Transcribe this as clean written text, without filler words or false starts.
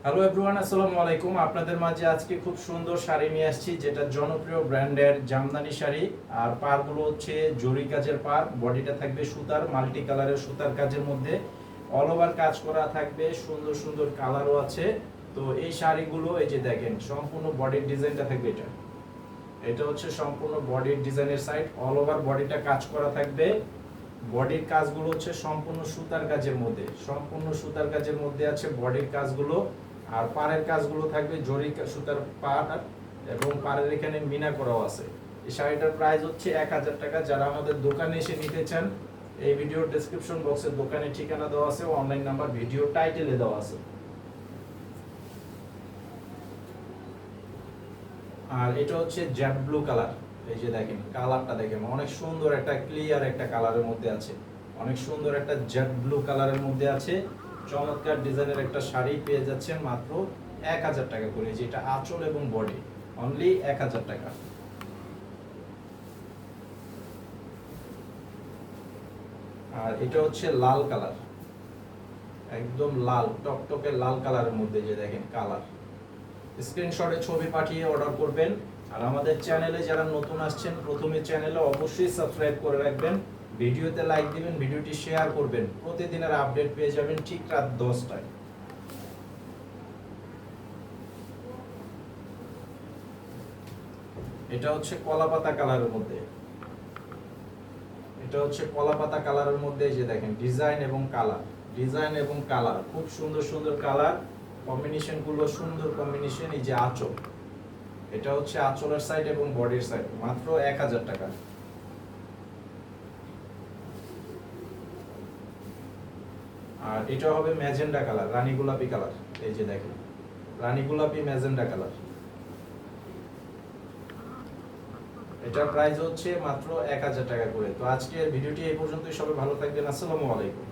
Hello everyone, আসসালামু আলাইকুম। আপনাদের মাঝে আজকে খুব সুন্দর শাড়ি নিয়ে আসছি, যেটা জনপ্রিয় ব্র্যান্ডের জামদানি শাড়ি। আর পাড়গুলো হচ্ছে জরি কাজের পাড়, বডিটা থাকবে সুতার, মাল্টি কালারের সুতার কাজের মধ্যে অল ওভার কাজ করা থাকবে, সুন্দর সুন্দর কালারও আছে। তো এই শাড়িগুলো এই যে দেখেন, সম্পূর্ণ বডির ডিজাইনটা থাকবে এটা। এটা হচ্ছে সম্পূর্ণ বডির ডিজাইনের সাইড, অল ওভার বডিটা কাজ করা থাকবে। বডির কাজগুলো হচ্ছে সম্পূর্ণ সুতার কাজের মধ্যে, সম্পূর্ণ সুতার কাজের মধ্যে আছে বডির কাজগুলো। আর পাড়ের কাজগুলো থাকবে জরি সুতার পাড়, এবং পাড়ের এখানে মিনা করাও আছে। এই শাড়িটার প্রাইস হচ্ছে 1000 টাকা। যারা আমাদের দোকানে এসে নিতে চান, এই ভিডিওর ডেসক্রিপশন বক্সে দোকানের ঠিকানা দেওয়া আছে, অনলাইন নাম্বার ভিডিও টাইটেলে দেওয়া আছে। আর এটা হচ্ছে জেড ব্লু কালার। এই যে দেখেন কালারটা, দেখেন অনেক সুন্দর একটা ক্লিয়ার একটা কালারের মধ্যে আছে, অনেক সুন্দর একটা জেড ব্লু কালারের মধ্যে আছে। চমৎকার ডিজাইনের একটা শাড়ি পেয়ে যাচ্ছেন মাত্র 1000 টাকা করে, যেটা আঁচল এবং বডি অনলি 1000 টাকা। আর এটা হচ্ছে লাল কালার, একদম লাল টকটকে লাল কালারের মধ্যে, যে দেখেন কালার। স্ক্রিনশটে ছবি পাঠিয়ে অর্ডার করবেন। আর আমাদের চ্যানেলে যারা নতুন আসছেন, প্রথমে চ্যানেলে অবশ্যই সাবস্ক্রাইব করে রাখবেন, ভিডিওতে লাইক দিবেন, ভিডিওটি শেয়ার করবেন। প্রতিদিনের আপডেট পেয়ে যাবেন ঠিক রাত 10টায়। এটা হচ্ছে কলাপাতা কালারের মধ্যে, এটা হচ্ছে কলাপাতা কালারের মধ্যে। এই যে দেখেন ডিজাইন এবং কালার, ডিজাইন এবং কালার, খুব সুন্দর সুন্দর কালার কম্বিনেশন গুলো, সুন্দর কম্বিনেশন। এই যে আঁচল, এটা হচ্ছে আঁচলের সাইড এবং বডির সাইড, মাত্র 1000 টাকা। আর এটা হবে ম্যাজেন্ডা কালার, রানী গোলাপি কালার। এই যে দেখেন রানী গোলাপি ম্যাজেন্ডা কালার। এটার প্রাইস হচ্ছে মাত্র 1000 টাকা করে। তো আজকের ভিডিওটি এই পর্যন্তই। সবাই ভালো থাকবেন। আসসালামু আলাইকুম।